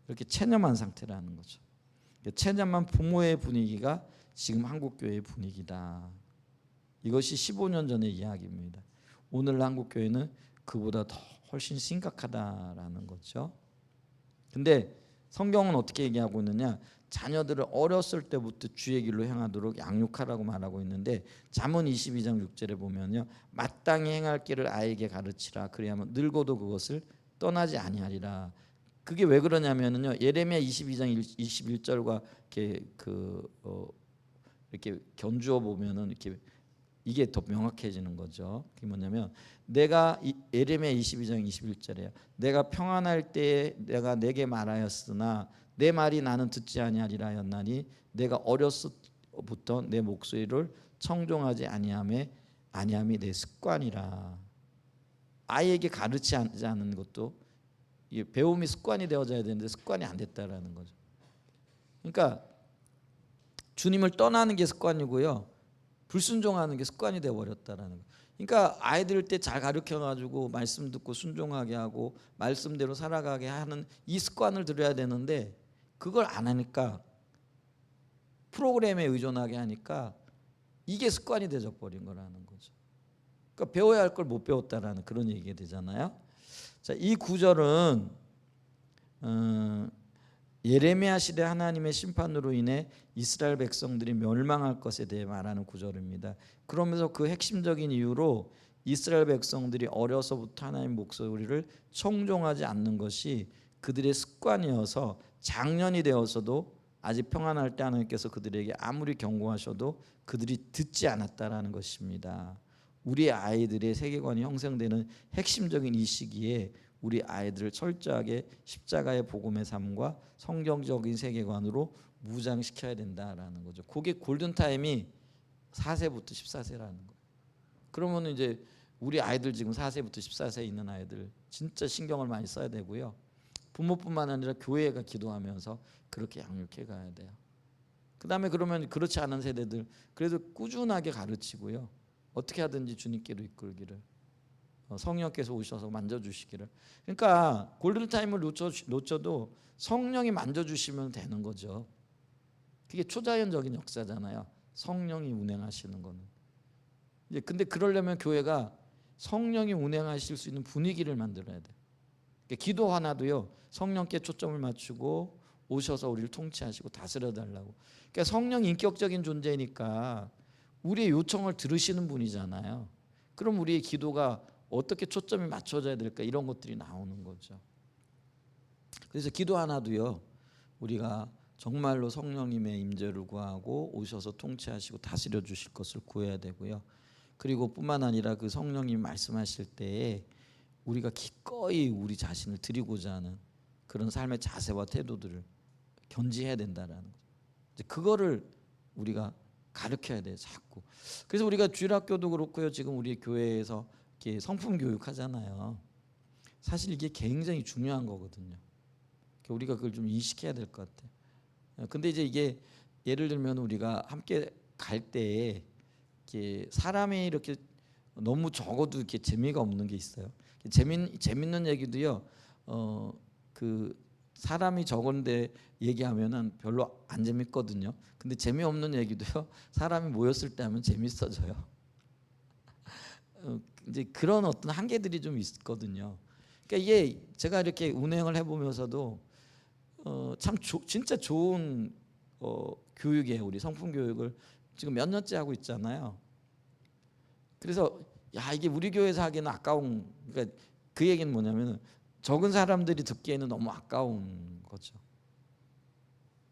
이렇게 체념한 상태라는 거죠. 체념한 부모의 분위기가 지금 한국교회의 분위기다. 이것이 15년 전의 이야기입니다. 오늘 한국교회는 그보다 더 훨씬 심각하다라는 거죠. 근데 성경은 어떻게 얘기하고 있느냐? 자녀들을 어렸을 때부터 주의 길로 행하도록 양육하라고 말하고 있는데 잠언 22장 6절에 보면요. 마땅히 행할 길을 아이에게 가르치라. 그리하면 늙어도 그것을 떠나지 아니하리라. 그게 왜 그러냐면요. 예레미야 22장 21절과 이렇게 견주어 보면은 이게 더 명확해지는 거죠. 그게 뭐냐면 내가 예레미야 22장 21절에요. 내가 평안할 때에 내가 내게 말하였으나 내 말이 나는 듣지 아니하리라 하였나니 내가 어렸을부터 내 목소리를 청종하지 아니함이 내 습관이라. 아이에게 가르치지 않는 것도 이게 배움이 습관이 되어져야 되는데 습관이 안 됐다라는 거죠. 그러니까 주님을 떠나는 게 습관이고요. 불순종하는 게 습관이 되어버렸다라는 거예요. 그러니까 아이들 때 잘 가르쳐가지고 말씀 듣고 순종하게 하고 말씀대로 살아가게 하는 이 습관을 들여야 되는데 그걸 안 하니까 프로그램에 의존하게 하니까 이게 습관이 되어 버린 거라는 거죠. 그러니까 배워야 할 걸 못 배웠다라는 그런 얘기가 되잖아요. 자, 이 구절은 예레미야 시대 하나님의 심판으로 인해 이스라엘 백성들이 멸망할 것에 대해 말하는 구절입니다. 그러면서 그 핵심적인 이유로 이스라엘 백성들이 어려서부터 하나님 목소리를 청종하지 않는 것이 그들의 습관이어서 장년이 되어서도 아직 평안할 때 하나님께서 그들에게 아무리 경고하셔도 그들이 듣지 않았다라는 것입니다. 우리 아이들의 세계관이 형성되는 핵심적인 이 시기에 우리 아이들을 철저하게 십자가의 복음의 삶과 성경적인 세계관으로 무장시켜야 된다라는 거죠. 그게 골든타임이 4세부터 14세라는 거예요. 그러면 이제 우리 아이들 지금 4세부터 14세에 있는 아이들 진짜 신경을 많이 써야 되고요. 부모뿐만 아니라 교회가 기도하면서 그렇게 양육해 가야 돼요. 그다음에 그러면 그렇지 않은 세대들 그래도 꾸준하게 가르치고요. 어떻게 하든지 주님께로 이끌기를 성령께서 오셔서 만져주시기를. 그러니까 골든타임을 놓쳐도 성령이 만져주시면 되는 거죠. 그게 초자연적인 역사잖아요. 성령이 운행하시는 거는. 이제 근데 그러려면 교회가 성령이 운행하실 수 있는 분위기를 만들어야 돼요. 그러니까 기도 하나도요. 성령께 초점을 맞추고 오셔서 우리를 통치하시고 다스려 달라고. 그러니까 성령이 인격적인 존재니까 우리의 요청을 들으시는 분이잖아요. 그럼 우리의 기도가 어떻게 초점이 맞춰져야 될까 이런 것들이 나오는 거죠. 그래서 기도 하나도요. 우리가 정말로 성령님의 임재를 구하고 오셔서 통치하시고 다스려 주실 것을 구해야 되고요. 그리고 뿐만 아니라 그 성령님이 말씀하실 때에 우리가 기꺼이 우리 자신을 드리고자 하는 그런 삶의 자세와 태도들을 견지해야 된다라는 거죠. 이제 그거를 우리가 가르쳐야 돼요, 자꾸. 그래서 우리가 주일학교도 그렇고요. 지금 우리 교회에서 이렇게 성품 교육하잖아요. 사실 이게 굉장히 중요한 거거든요. 우리가 그걸 좀 인식해야 될 것 같아요. 근데 이제 이게 예를 들면 우리가 함께 갈 때에 이렇게 사람이 이렇게 너무 적어도 이렇게 재미가 없는 게 있어요. 재밌는 얘기도요. 그 사람이 적은데 얘기하면은 별로 안 재밌거든요. 근데 재미없는 얘기도요. 사람이 모였을 때 하면 재밌어져요. 이제 그런 어떤 한계들이 좀 있거든요. 그러니까 이게 제가 이렇게 운행을 해보면서도 참 진짜 좋은 교육이에요. 우리 성품 교육을 지금 몇 년째 하고 있잖아요. 그래서 야 이게 우리 교회에서 하기는 아까운. 그러니까 그 얘기는 뭐냐면 적은 사람들이 듣기에는 너무 아까운 거죠.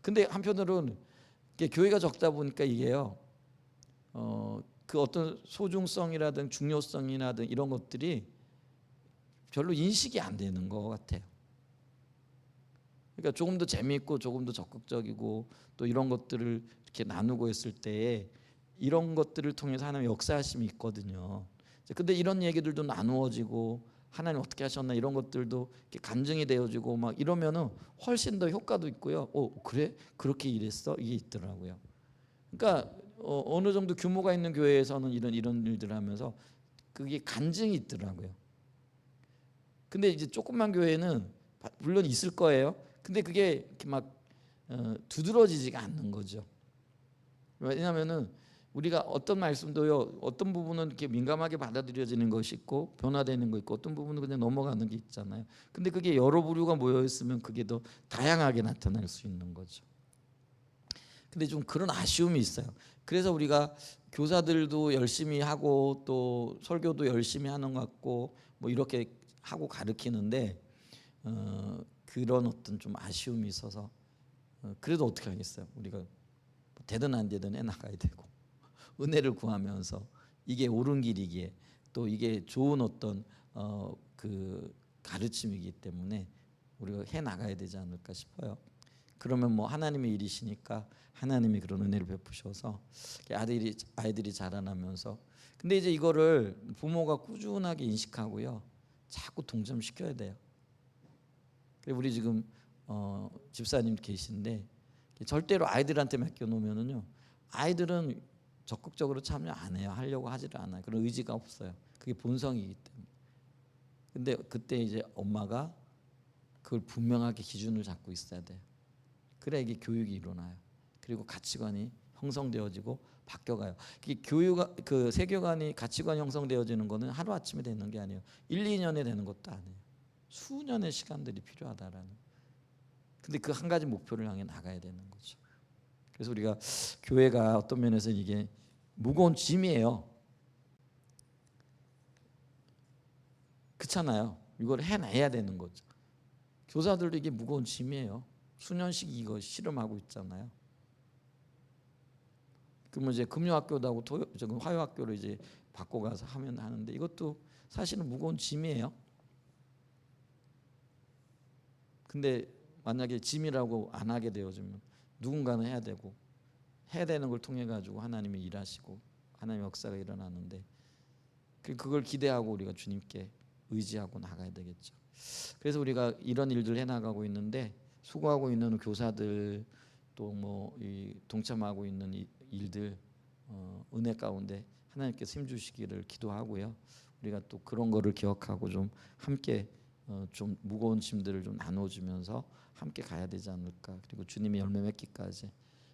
근데 한편으로는 교회가 적다 보니까 이게요. 그 어떤 소중성이라든 중요성이라든 이런 것들이 별로 인식이 안 되는 것 같아요. 그러니까 조금 더 재미있고 조금 더 적극적이고 또 이런 것들을 이렇게 나누고 했을 때에 이런 것들을 통해서 하나님의 역사하심이 있거든요. 근데 이런 얘기들도 나누어지고 하나님 어떻게 하셨나 이런 것들도 이렇게 간증이 되어지고 막 이러면은 훨씬 더 효과도 있고요. 그래? 그렇게 일했어? 이게 있더라고요. 그러니까 어느 정도 규모가 있는 교회에서는 이런 일들을 하면서 그게 간증이 있더라고요. 근데 이제 조그만 교회는 물론 있을 거예요. 근데 그게 이렇게 막 두드러지지가 않는 거죠. 왜냐하면은 우리가 어떤 말씀도요, 어떤 부분은 이렇게 민감하게 받아들여지는 것이 있고 변화되는 거 있고 어떤 부분은 그냥 넘어가는 게 있잖아요. 근데 그게 여러 부류가 모여 있으면 그게 더 다양하게 나타날 수 있는 거죠. 근데 좀 그런 아쉬움이 있어요. 그래서 우리가 교사들도 열심히 하고 또 설교도 열심히 하는 것 같고 뭐 이렇게 하고 가르치는데 그런 어떤 좀 아쉬움이 있어서 그래도 어떻게 하겠어요? 우리가 되든 안 되든 해 나가야 되고 은혜를 구하면서 이게 옳은 길이기에 또 이게 좋은 어떤 그 가르침이기 때문에 우리가 해 나가야 되지 않을까 싶어요. 그러면 뭐 하나님의 일이시니까 하나님이 그런 은혜를 베푸셔서 아이들이 자라나면서 근데 이제 이거를 부모가 꾸준하게 인식하고요. 자꾸 동점시켜야 돼요. 우리 지금 집사님 계신데 절대로 아이들한테 맡겨놓으면은요 아이들은 적극적으로 참여 안 해요. 하려고 하지를 않아요. 그런 의지가 없어요. 그게 본성이기 때문에. 근데 그때 이제 엄마가 그걸 분명하게 기준을 잡고 있어야 돼요. 그래야 이게 교육이 일어나요. 그리고 가치관이 형성되어지고 바뀌어가요. 그 세계관이 가치관 형성되어지는 거는 하루 아침에 되는 게 아니에요. 1, 2년에 되는 것도 아니에요. 수년의 시간들이 필요하다라는. 근데 그 한 가지 목표를 향해 나가야 되는 거죠. 그래서 우리가 교회가 어떤 면에서 이게 무거운 짐이에요. 그렇잖아요. 이걸 해내야 되는 거죠. 교사들도 이게 무거운 짐이에요. 수년씩 이거 실험하고 있잖아요. 그러면 이제 금요학교도 하고 화요학교로 이제 바꿔가서 하면 하는데 이것도 사실은 무거운 짐이에요. 근데 만약에 짐이라고 안 하게 되어지면 누군가는 해야 되고 해야 되는 걸 통해 가지고 하나님이 일하시고 하나님의 역사가 일어나는데 그걸 기대하고 우리가 주님께 의지하고 나가야 되겠죠. 그래서 우리가 이런 일들 해나가고 있는데 수고하고 있는 교사들 또 뭐 동참하고 있는 일들 은혜 가운데 하나님께서 힘 주시기를 기도하고요. 우리가 또 그런 거를 기억하고 좀 함께 좀 무거운 짐들을 좀 나눠주면서 함께 가야 되지 않을까. 그리고 주님이 열매 맺기까지.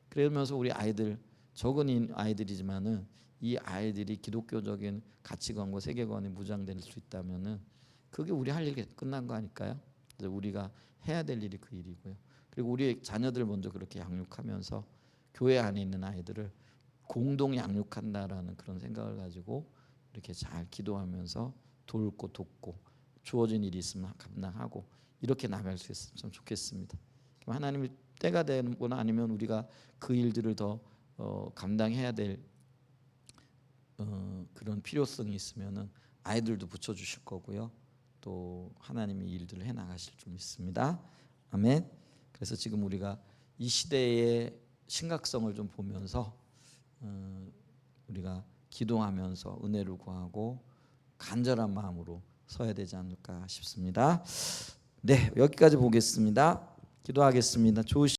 그러면서 우리 아이들 적은 아이들이지만은 이 아이들이 기독교적인 가치관과 세계관에 무장될 수 있다면은 그게 우리 할 일이 끝난 거 아닐까요? 그래서 우리가 해야 될 일이 그 일이고요. 그리고 우리 자녀들 먼저 그렇게 양육하면서 교회 안에 있는 아이들을 공동 양육한다라는 그런 생각을 가지고 이렇게 잘 기도하면서 돕고 주어진 일이 있으면 감당하고 이렇게 나갈 수 있으면 좋겠습니다. 하나님이 때가 되거나 아니면 우리가 그 일들을 더 감당해야 될 그런 필요성이 있으면은 아이들도 붙여주실 거고요. 또 하나님이 일들을 해 나가실 줄 믿습니다. 아멘. 그래서 지금 우리가 이 시대의 심각성을 좀 보면서 우리가 기도하면서 은혜를 구하고 간절한 마음으로 서야 되지 않을까 싶습니다. 네, 여기까지 보겠습니다. 기도하겠습니다. 좋으신